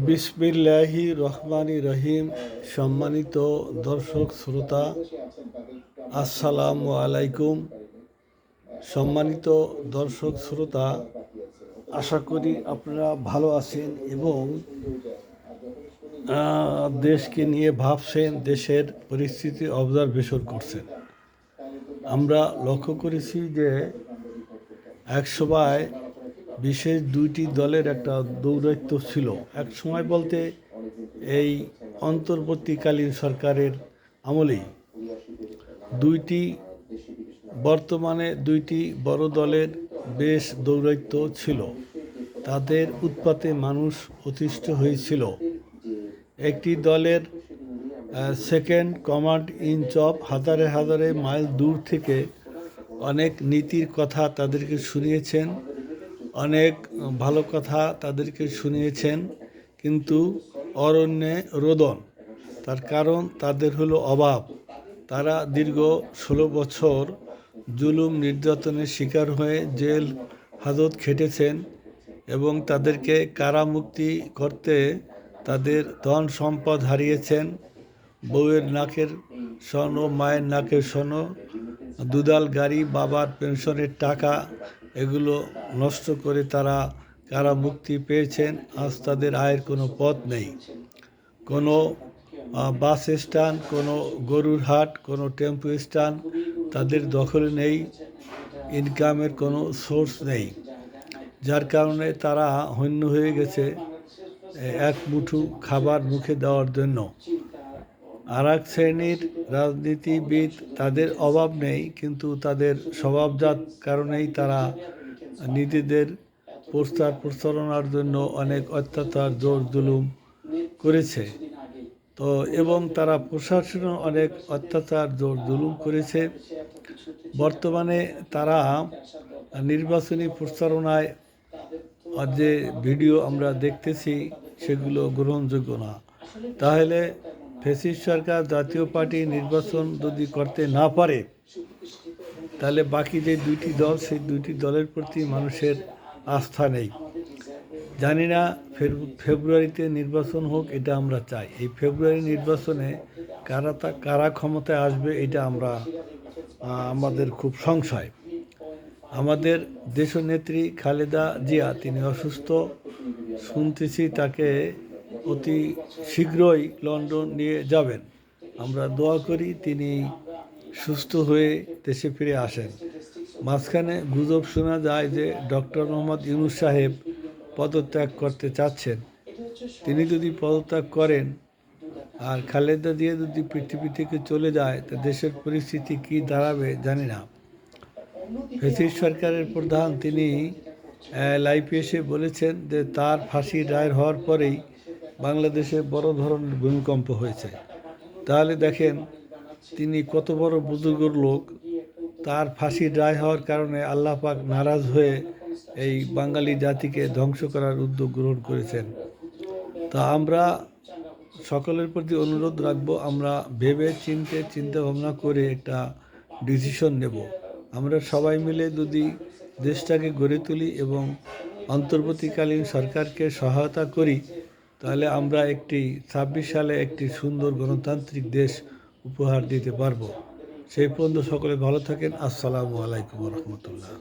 বিসমিল্লাহি রহমানি রহিম। সম্মানিত দর্শক শ্রোতা, আসসালামু আলাইকুম। সম্মানিত দর্শক শ্রোতা, আশা করি আপনারা ভালো আছেন এবং দেশকে নিয়ে ভাবছেন, দেশের পরিস্থিতি অবজারভেশন করছেন। আমরা লক্ষ্য করেছি যে এক সময় বিশেষ দুইটি দলের একটা দৌরাত্ম্য ছিল। এক সময় বলতে এই অন্তর্বর্তীকালীন সরকারের আমলেই বর্তমানে দুইটি বড় দলের বেশ দৌরাত্ম্য ছিল। তাদের উৎপাতে মানুষ অতিষ্ঠ হয়েছিল। একটি দলের সেকেন্ড কমান্ড ইন চিফ হাজারে হাজারে মাইল দূর থেকে অনেক নীতির কথা তাদেরকে শুনিয়েছেন, অনেক ভালো কথা তাদেরকে শুনিয়েছেন, কিন্তু অরণ্যে রোদন। তার কারণ তাদের হলো অভাব। তারা দীর্ঘ 16 বছর জুলুম নির্যাতনের শিকার হয়ে জেল হাজত খেটেছেন এবং তাদেরকে কারামুক্তি করতে তাদের ধন সম্পদ হারিয়েছেন। বউয়ের নাকের স্বর্ণ, মায়ের নাকের স্বর্ণ, দুধাল গাড়ি, বাবার পেনশনের টাকা, এগুলো নষ্ট করে তারা কারামুক্তি পেয়েছেন। আজ তাদের আয়ের কোনো পথ নেই। কোনো বাস স্ট্যান্ড, কোনো গরুর হাট, কোনো টেম্পো স্ট্যান্ড তাদের দখলে নেই। ইনকামের কোনো সোর্স নেই, যার কারণে তারা হন্য হয়ে গেছে এক মুঠো খাবার মুখে দেওয়ার জন্য। আর এক শ্রেণীর রাজনীতিবিদ, তাদের অভাব নেই, কিন্তু তাদের স্বভাবজাত কারণেই তারা নিজেদের প্রচারণার জন্য অনেক অত্যাচার, জোর জুলুম করেছে। তো এবং তারা প্রশাসনও অনেক অত্যাচার, জোর জুলুম করেছে। বর্তমানে তারা নির্বাচনী প্রচারণায় যে ভিডিও আমরা দেখতেছি সেগুলো গ্রহণযোগ্য না। তাহলে ফ্যাসিস্ট সরকার, জাতীয় পার্টি নির্বাচন যদি করতে না পারে, তাহলে বাকি যে দুইটি দল, সেই দুইটি দলের প্রতি মানুষের আস্থা নেই। জানি না ফেব্রুয়ারিতে নির্বাচন হোক, এটা আমরা চাই। এই ফেব্রুয়ারি নির্বাচনে কারা ক্ষমতায় আসবে, এটা আমাদের খুব সংশয়। আমাদের দেশনেত্রী খালেদা জিয়া, তিনি অসুস্থ শুনতেছি, তাকে অতি শীঘ্রই লন্ডন নিয়ে যাবেন। আমরা দোয়া করি তিনি সুস্থ হয়ে দেশে ফিরে আসেন। মাঝখানে গুজব শোনা যায় যে ডক্টর মোহাম্মদ ইউনূস সাহেব পদত্যাগ করতে চাচ্ছেন। তিনি যদি পদত্যাগ করেন আর খালেদা জিয়া যদি পৃথিবী থেকে চলে যায়, তা দেশের পরিস্থিতি কী দাঁড়াবে জানি না। ফ্যাসিস্ট সরকারের প্রধান, তিনি লাইভে এসে বলেছেন যে তার ফাঁসির রায় হওয়ার পরেই বাংলাদেশে বড় ধরনের ভূমিকম্প হয়েছে। তাহলে দেখেন তিনি কত বড় বুজুর্গ লোক। তার ফাঁসির রায় হওয়ার কারণে আল্লাহ পাক নারাজ হয়ে এই বাঙালি জাতিকে ধ্বংস করার উদ্যোগ গ্রহণ করেছেন। তা আমরা সকলের প্রতি অনুরোধ রাখবো, আমরা ভেবে চিন্তা ভাবনা করে একটা ডিসিশন নেব। আমরা সবাই মিলে যদি দেশটাকে গড়ে তুলি এবং অন্তর্বর্তীকালীন সরকারকে সহায়তা করি, তাহলে আমরা 26 সালে একটি সুন্দর গণতান্ত্রিক দেশ উপহার দিতে পারবো। সেই পর্যন্ত সকলে ভালো থাকেন। আসসালামু আলাইকুম রহমতুল্লাহ।